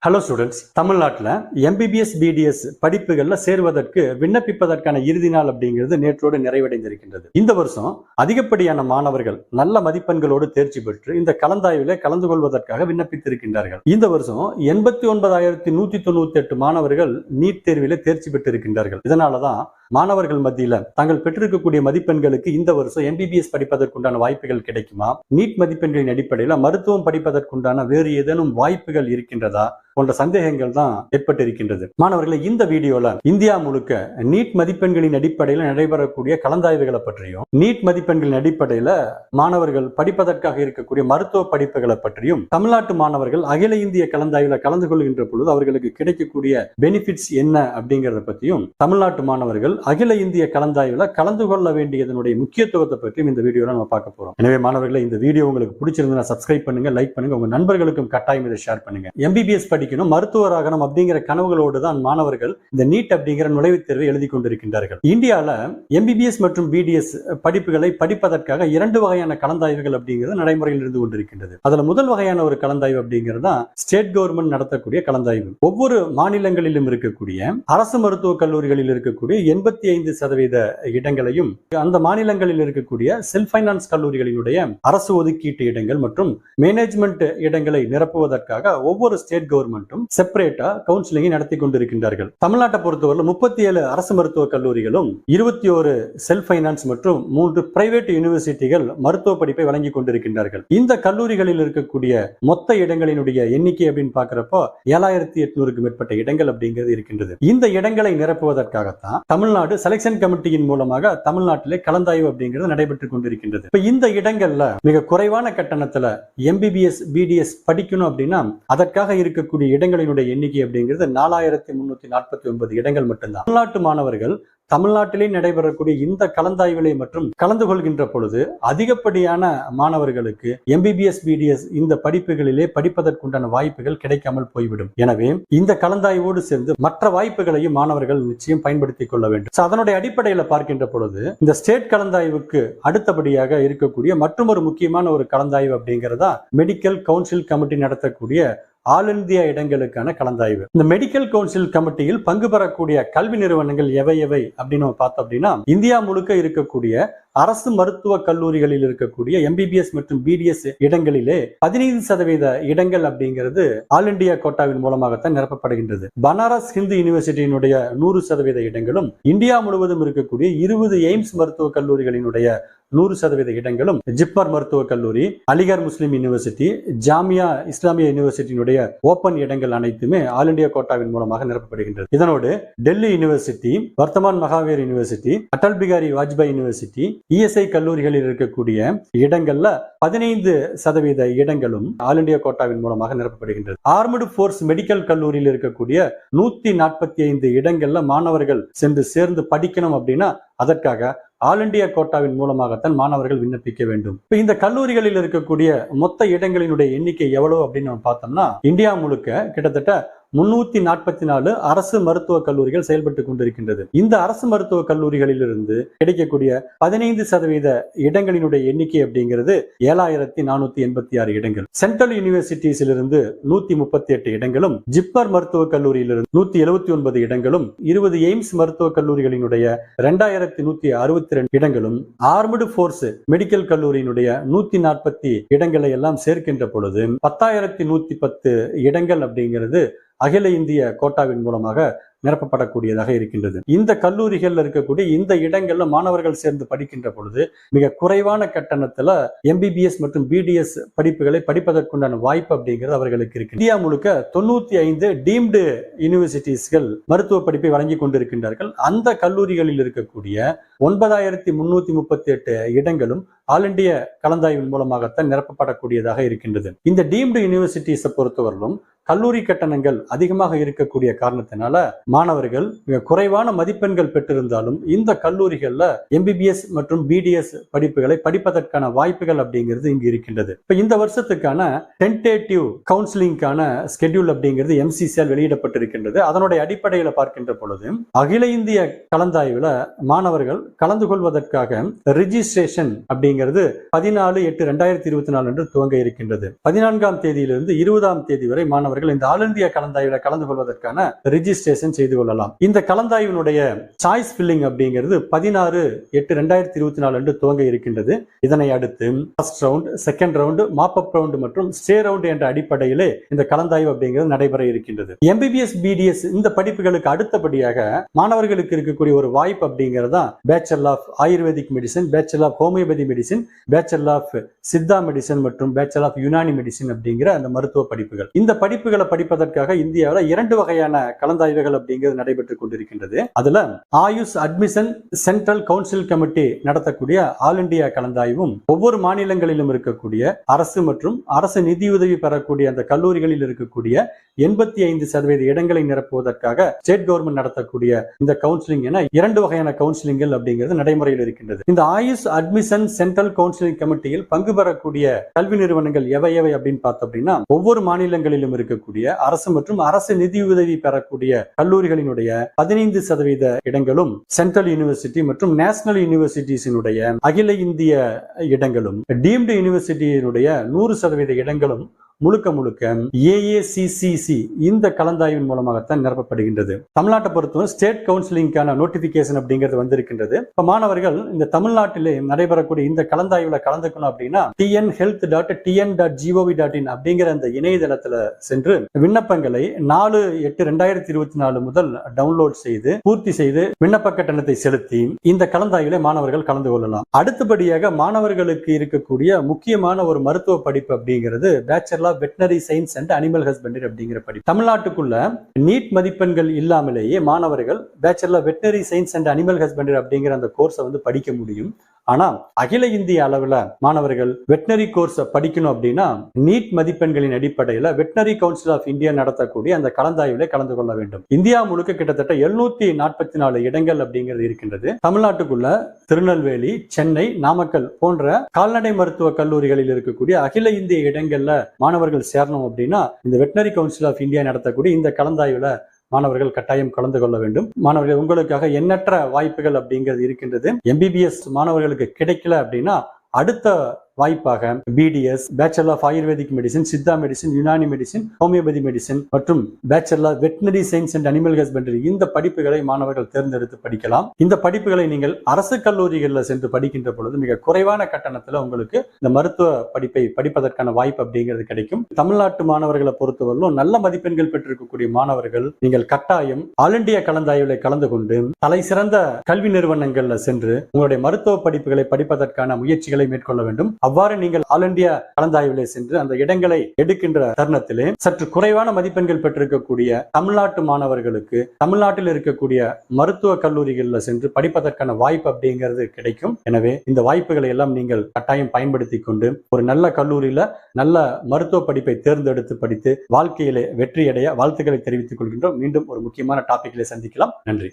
Hello students, தமிழ்நாட்டில் MBBS BDS படிப்புகளில் சேர்வதற்கு விண்ணப்பிப்பதற்கான இறுதி நாள் அப்படிங்கிறது நேற்றோடு நிறைவடைந்திருக்கின்றது. இந்த வருஷம் அதிகப்படியான மாணவர்கள் நல்ல மதிப்பெண்களோடு தேர்ச்சி பெற்று இந்த கலந்தாய்வில் கலந்து கொள்வதற்காக விண்ணப்பித்திருக்கின்றார்கள். இந்த வருஷம் 89,198 மாணவர்கள் நீட் தேர்வில் தேர்ச்சி பெற்றிருக்கின்றார்கள். இதனாலதான் மாணவர்கள் மத்தியில தாங்கள் பெற்றிருக்கக்கூடிய மதிப்பெண்களுக்கு இந்த வருஷம் எம்பிபிஎஸ் படிப்பதற்குண்டான வாய்ப்புகள் கிடைக்குமா, நீட் மதிப்பெண்களின் அடிப்படையில் மருத்துவம் படிப்பதற்குண்டான வேறு ஏதேனும் வாய்ப்புகள் இருக்கின்றதா போன்ற சந்தேகங்கள் தான் ஏற்பட்டிருக்கின்றது. மாணவர்களை, இந்த வீடியோல இந்தியா முழுக்க நீட் மதிப்பெண்களின் அடிப்படையில் நடைபெறக்கூடிய கலந்தாய்வுகளை பற்றியும், நீட் மதிப்பெண்களின் அடிப்படையில மாணவர்கள் படிப்பதற்காக இருக்கக்கூடிய மருத்துவ படிப்புகளை பற்றியும், தமிழ்நாட்டு மாணவர்கள் அகில இந்திய கலந்தாய்வுல கலந்து கொள்கின்ற பொழுது அவர்களுக்கு கிடைக்கக்கூடிய பெனிஃபிட்ஸ் என்ன அப்படிங்கறத பற்றியும், தமிழ்நாட்டு மாணவர்கள் அகில இந்திய கலந்தாய்வுல கலந்து கொள்ள வேண்டியதனுடைய முக்கியத்துவத்தை பற்றியும் இந்த வீடியோல நம்ம பார்க்க போறோம். எனவே மாணவர்களை, இந்த வீடியோ உங்களுக்கு பிடிச்சிருந்தா சப்ஸ்கிரைப் பண்ணுங்க, லைக் பண்ணுங்க, உங்க நண்பர்களுக்கும் கட்டாயம் இதை ஷேர் பண்ணுங்க. எம்பிபிஎஸ் படிக்கணும், மருத்துவராகணும் அப்படிங்கிற கனவுகளோடு தான் மாணவர்கள் இந்த நீட் அப்படிங்கிற நுழைவுத் தேர்வை எழுதி கொண்டிருக்கின்றார்கள். இந்தியால எம்பிபிஎஸ் மற்றும் பிடிஎஸ் படிப்புகளை படிப்பதற்காக 2 வகையான கலந்தாய்வுகள் அப்படிங்கிறது நடைமுறையில் இருந்து கொண்டிருக்கின்றது. அதுல முதல் வகையான ஒரு கலந்தாய்வு அப்படிங்கிறது தான் ஸ்டேட் கவர்மெண்ட் நடத்தக்கூடிய கலந்தாய்வு. ஒவ்வொரு மாநிலங்களிலும் இருக்கக்கூடிய அரசு மருத்துவக் கல்லூரிகளில் இருக்கக்கூடிய 85% இடங்களையும், அந்த மாநிலங்களில் இருக்கக்கூடிய செல்ஃப் பைனான்ஸ் கல்லூரிகளினுடைய அரசு ஒதுக்கீட்டு இடங்கள் மற்றும் மேனேஜ்மெண்ட் இடங்களை நிரப்புவதற்காக ஒவ்வொரு ஸ்டேட் கவர்மெண்ட்டும் செப்பரேட்டா கவுன்சிலிங்கை நடத்தி கொண்டிருக்கின்றார்கள். தமிழ்நாட்டை பொறுத்தவரை 37 அரசு மருத்துவக் கல்லூரிகளும் 21 செல்ஃப் பைனான்ஸ் மற்றும் 3 பிரைவேட் யூனிவர்சிட்டிகள் மருத்துவ படிப்பை வழங்கி கொண்டிருக்கின்றார்கள். இந்த கல்லூரிகளில் இருக்கக்கூடிய மொத்த இடங்களினுடைய எண்ணிக்கை அப்படின்னு பாக்குறப்போ 7,800க்கும் மேற்பட்ட இடங்கள் அப்படிங்கிறது இருக்கின்றது. இந்த இடங்களை நிரப்புவதற்காகத்தான் தமிழ்நாடு செலக்ஷன் கமிட்டியின் மூலமாக தமிழ்நாட்டிலே கலந்தாய்வு அப்படிங்கிறது நடைபெற்றுக் கொண்டிருக்கின்றது. இப்ப இந்த இடங்கள்ல மிக குறைவான கட்டணத்துல எம்பிபிஎஸ் பிடிஎஸ் படிக்கணும் அப்படின்னா அதற்காக இருக்கக்கூடிய இடங்களினுடைய எண்ணிக்கை அப்படிங்கிறது 4,349 இடங்கள் மட்டும்தான். தமிழ்நாட்டு மாணவர்கள் தமிழ்நாட்டிலே நடைபெறக்கூடிய இந்த கலந்தாய்விலை மற்றும் கலந்து கொள்கின்ற பொழுது அதிகப்படியான மாணவர்களுக்கு எம்பிபிஎஸ் பிடிஎஸ் இந்த படிப்புகளிலே படிப்பதற்குண்டான வாய்ப்புகள் கிடைக்காமல் போய்விடும். எனவே இந்த கலந்தாய்வோடு சேர்ந்து மற்ற வாய்ப்புகளையும் மாணவர்கள் நிச்சயம் பயன்படுத்திக் கொள்ள வேண்டும். அதனுடைய அடிப்படையில் பார்க்கின்ற பொழுது இந்த ஸ்டேட் கலந்தாய்வுக்கு அடுத்தபடியாக இருக்கக்கூடிய மற்றொரு முக்கியமான ஒரு கலந்தாய்வு அப்படிங்கிறதா மெடிக்கல் கவுன்சில் கமிட்டி நடத்தக்கூடிய ஆல் இந்தியா இடங்களுக்கான கலந்தாய்வு. இந்த மெடிக்கல் கவுன்சில் கமிட்டியில் பங்கு பெறக்கூடிய கல்வி நிறுவனங்கள் எவை அப்படின்னு பார்த்தோம் அப்படின்னா, இந்தியா முழுக்க இருக்கக்கூடிய அரசு மருத்துவ கல்லூரிகளில் இருக்கக்கூடிய எம்பிபிஎஸ் மற்றும் பிடிஎஸ் இடங்களிலே 15% இடங்கள் அப்படிங்கிறது ஆல் இந்தியா கோட்டாவின் மூலமாகத்தான் நிரப்பப்படுகின்றது. பனாரஸ் ஹிந்து யூனிவர்சிட்டியினுடைய 100% இடங்களும், இந்தியா முழுவதும் இருக்கக்கூடிய 20 எய்ம்ஸ் மருத்துவ கல்லூரிகளினுடைய 100% இடங்களும், ஜிப்மர் மருத்துவக் கல்லூரி, அலிகர் முஸ்லிம் யூனிவர்சிட்டி, ஜாமியா இஸ்லாமிய யூனிவர்சிட்டியினுடைய ஓபன் இடங்கள் அனைத்துமே ஆல் இந்தியா கோட்டாவின் மூலமாக நிரப்பப்படுகின்றது. இதனோடு Delhi university, Vardhaman Mahavir university, Atal Bihari Vajpayee university, ESI கல்லூரிகளில் இருக்கக்கூடிய இடங்கள்ல 15% இடங்களும் ஆல் இந்தியா கோட்டாவின் மூலமாக நிரப்பப்படுகின்றது. ஆர்மடு போர்ஸ் மெடிக்கல் கல்லூரியில் இருக்கக்கூடிய 145 இடங்கள்ல மாணவர்கள் சென்று சேர்ந்து படிக்கணும் அப்படின்னா அதற்காக ஆல் இந்தியா கோட்டாவின் மூலமாகத்தான் மாணவர்கள் விண்ணப்பிக்க வேண்டும். இப்ப இந்த கல்லூரிகளில் இருக்கக்கூடிய மொத்த இடங்களினுடைய எண்ணிக்கை எவ்வளவு அப்படின்னு நம்ம பார்த்தோம்னா, இந்தியா முழுக்க கிட்டத்தட்ட 344 அரசு மருத்துவக் கல்லூரிகள் செயல்பட்டு கொண்டிருக்கின்றது. இந்த அரசு மருத்துவக் கல்லூரிகளில் இருந்து கிடைக்கக்கூடிய 15% இடங்களினுடைய எண்ணிக்கை அப்படிங்கிறது 7,486 இடங்கள். சென்ட்ரல் யூனிவர்சிட்டிஸில் இருந்து 138 இடங்களும், ஜிப்மர் மருத்துவக் கல்லூரியிலிருந்து 179 இடங்களும், 20 எய்ம்ஸ் மருத்துவக் கல்லூரிகளினுடைய 2,162 இடங்களும், ஆர்மடு போர்ஸ் மெடிக்கல் கல்லூரியினுடைய 140 இடங்களை எல்லாம் சேர்க்கின்ற பொழுது 10,110 இடங்கள் அப்படிங்கிறது அகில இந்திய கோட்டாவின் மூலமாக நிரப்பப்படக்கூடியதாக இருக்கின்றது. இந்த கல்லூரிகள் இருக்கக்கூடிய இந்த இடங்கள்ல மாணவர்கள் சேர்ந்து படிக்கின்ற பொழுது மிக குறைவான கட்டணத்துல எம்பிபிஎஸ் மற்றும் பிடிஎஸ் படிப்புகளை படிப்பதற்குண்டான வாய்ப்பு அப்படிங்கிறது அவர்களுக்கு இருக்கு. இந்தியா முழுக்க 95 டீம்டு யூனிவர்சிட்டிஸ்கள் மருத்துவ படிப்பை வழங்கி கொண்டிருக்கின்றார்கள். அந்த கல்லூரிகளில் இருக்கக்கூடிய 9,338 இடங்களும் ஆல் இந்தியா கலந்தாய்வின் மூலமாகத்தான் நிரப்பப்படக்கூடியதாக இருக்கின்றது. இந்த டீம்டு யூனிவர்சிட்டிஸை பொறுத்தவரையிலும் கல்லூரி கட்டணங்கள் அதிகமாக இருக்கக்கூடிய காரணத்தினால மாணவர்கள் மிக குறைவான மதிப்பெண்கள் பெற்றிருந்தாலும் இந்த கல்லூரிகள்ல எம்பிபிஎஸ் மற்றும் பிடிஎஸ் படிப்புகளை படிப்பதற்கான வாய்ப்புகள் அப்படிங்கிறது இங்கு இருக்கின்றது. இப்ப இந்த வருஷத்துக்கான டென்டேட்டிவ் கவுன்சிலிங்கான ஸ்கெட்யூல் அப்படிங்கிறது எம்சிசியால் வெளியிடப்பட்டிருக்கின்றது. அதனுடைய அடிப்படையில் பார்க்கின்ற பொழுது அகில இந்திய கலந்தாய்வுல மாணவர்கள் கலந்து கொள்வதற்காக ரிஜிஸ்ட்ரேஷன் அப்படிங்கிற அப்படிங்கிறது 14/8/2024 அன்று துவங்க இருக்கின்றது. 14ஆம் தேதியிலிருந்து 20ஆம் தேதி வரை மாணவர்கள் இந்த ஆல் இந்தியா கலந்தாய்வில் கலந்து கொள்வதற்கான ரிஜிஸ்ட்ரேஷன் செய்து கொள்ளலாம். இந்த கலந்தாய்வினுடைய சாய்ஸ் ஃபில்லிங் அப்படிங்கிறது 16/8/2024 அன்று துவங்க இருக்கின்றது. இதனை அடுத்து first round, second round, mop அப் ரவுண்ட் மற்றும் ஸ்டே ரவுண்ட் என்ற அடிப்படையிலே இந்த கலந்தாய்வு அப்படிங்கிறது நடைபெற இருக்கின்றது. எம்பிபிஎஸ், பிடிஎஸ் இந்த படிப்புகளுக்கு அடுத்தபடியாக மாணவர்களுக்கு இருக்கக்கூடிய ஒரு வாய்ப்பு அப்படிங்கிறது bachelor of ayurvedic medicine, bachelor of homeopathy medicine, bachelor of Siddha medicine மற்றும் பேச்சுலர் ஆஃப் யுனானி மெடிசன் அப்படிங்கிற அந்த மருத்துவ படிப்புகள். இந்த படிப்புகளை படிப்பதற்காக இந்தியாவில் 2 வகையான கலந்தாய்வுகள் அப்படிங்கிறது நடைபெற்றுக் கொண்டிருக்கின்றது. அதுல AYUSH admission central council committee நடத்தக்கூடிய ஆல் இந்தியா கலந்தாய்வும், ஒவ்வொரு மாநிலங்களிலும் இருக்கக்கூடிய அரசு மற்றும் அரசு நிதியுதவி பெறக்கூடிய அந்த கல்லூரிகளில் இருக்கக்கூடிய 85% இடங்களை நிரப்புவதற்காக ஸ்டேட் கவர்மெண்ட் நடத்தக்கூடிய இந்த கவுன்சிலிங் என 2 வகையான கவுன்சிலிங்கள் அப்படிங்கிறது நடைமுறையில் இருக்கின்றது. இந்த ஆயுஷ் அட்மிஷன் சென்ட்ரல் கவுன்சிலிங் கமிட்டியில் பங்கு பெறக்கூடிய கல்வி நிறுவனங்கள் எவை அப்படின்னு பார்த்தோம் அப்படின்னா, ஒவ்வொரு மாநிலங்களிலும் இருக்கக்கூடிய அரசு மற்றும் அரசு நிதியுதவி பெறக்கூடிய கல்லூரிகளினுடைய 15% இடங்களும், சென்ட்ரல் யூனிவர்சிட்டி மற்றும் நேஷனல் யூனிவர்சிட்டிஸினுடைய அகில இந்திய இடங்களும், டீம்டு யூனிவர்சிட்டியினுடைய 100% இடங்களும் முழுக்க ஏஏசிசிசி இந்த கலந்தாய்வின் மூலமாகத்தான் நிரப்பப்படுகின்றது. தமிழ்நாட்டை பொறுத்தவரை ஸ்டேட் கவுன்சிலிங்கான நோட்டிபிகேஷன் அப்படிங்கிறது வந்திருக்கின்றது. இப்ப மாணவர்கள் இந்த தமிழ்நாட்டிலே நடைபெறக்கூடிய இந்த கலந்தாய்வுல கலந்துக்கணும் அப்படின்னா tnhealth.tn.gov.in அப்படிங்கிற அந்த இணையதளத்துல சென்று விண்ணப்பங்களை 4/8/2024 முதல் டவுன்லோட் செய்து பூர்த்தி செய்து விண்ணப்ப கட்டணத்தை செலுத்தி இந்த கலந்தாய்விலே மாணவர்கள் கலந்து கொள்ளலாம். அடுத்தபடியாக மாணவர்களுக்கு இருக்கக்கூடிய முக்கியமான ஒரு மருத்துவ படிப்பு அப்படிங்கிறது bachelor veterinary science and animal husbandry அப்படிங்கிற படிப்பு. தமிழ்நாட்டுக்குள்ள நீட் மதிப்பெண்கள் இல்லாமலேயே மாணவர்கள் bachelor veterinary science and animal husbandry அப்படிங்கிற அந்த கோர்ஸை படிக்க முடியும். ஆனா அகில இந்திய அளவுல மாணவர்கள் வெட்டனரி கோர்ஸ் படிக்கணும் அப்படின்னா நீட் மதிப்பெண்களின் அடிப்படையில் வெட்டனரி கவுன்சில் ஆஃப் இந்தியா நடத்தக்கூடிய அந்த கலந்தாய்விலே கலந்து கொள்ள வேண்டும். இந்தியா முழுக்க கிட்டத்தட்ட 744 இடங்கள் அப்படிங்கிறது இருக்கின்றது. தமிழ்நாட்டுக்குள்ள திருநெல்வேலி, சென்னை, நாமக்கல் போன்ற கால்நடை மருத்துவ கல்லூரிகளில் இருக்கக்கூடிய அகில இந்திய இடங்கள்ல மாணவர்கள் சேரணும் அப்படின்னா இந்த வெட்டனரி கவுன்சில் ஆஃப் இந்தியா நடத்தக்கூடிய இந்த கலந்தாய்வுல மாணவர்கள் கட்டாயம் கலந்து கொள்ள வேண்டும். மாணவர்கள், உங்களுக்காக எண்ணற்ற வாய்ப்புகள் அப்படிங்கிறது இருக்கின்றது. எம்பிபிஎஸ் மாணவர்களுக்கு கிடைக்கல அப்படின்னா அடுத்த வாய்ப்பாக BDS, bachelor of ayurvedic medicine, Siddha medicine, Unani medicine, homeopathy medicine மற்றும் bachelor veterinary science and animal husbandry இந்த படிப்புகளை மாணவர்கள் தேர்ந்தெடுத்து படிக்கலாம். இந்த படிப்புகளை நீங்கள் அரசு கல்லூரிகளில் சென்று படிக்கின்ற பொழுது மிக குறைவான கட்டணத்தில் உங்களுக்கு இந்த மருத்துவ படிப்பை படிப்பதற்கான வாய்ப்பு அப்படிங்கிறது கிடைக்கும். தமிழ்நாட்டு மாணவர்களை பொறுத்தவரையிலும் நல்ல மதிப்பெண்கள் பெற்றிருக்கக்கூடிய மாணவர்கள் நீங்கள் கட்டாயம் ஆல் இந்தியா கலந்தாய்வில் கலந்து கொண்டு தலை சிறந்த கல்வி நிறுவனங்கள்ல சென்று உங்களுடைய மருத்துவ படிப்புகளை படிப்பதற்கான முயற்சிகளை மேற்கொள்ள வேண்டும். அவ்வாறு நீங்கள் ஆல் இந்தியா கலந்தாய்விலே சென்று அந்த இடங்களை எடுக்கின்ற தருணத்திலே சற்று குறைவான மதிப்பெண்கள் பெற்றிருக்கக்கூடிய தமிழ்நாட்டு மாணவர்களுக்கு தமிழ்நாட்டில் இருக்கக்கூடிய மருத்துவ கல்லூரிகளில் சென்று படிப்பதற்கான வாய்ப்பு அப்படிங்கிறது கிடைக்கும். எனவே இந்த வாய்ப்புகளை எல்லாம் நீங்கள் கட்டாயம் பயன்படுத்தி கொண்டு ஒரு நல்ல கல்லூரியில நல்ல மருத்துவ படிப்பை தேர்ந்தெடுத்து படித்து வாழ்க்கையிலே வெற்றியடைய வாழ்த்துக்களை தெரிவித்துக் கொள்கின்றோம். மீண்டும் ஒரு முக்கியமான டாபிக்கிலே சந்திக்கலாம். நன்றி.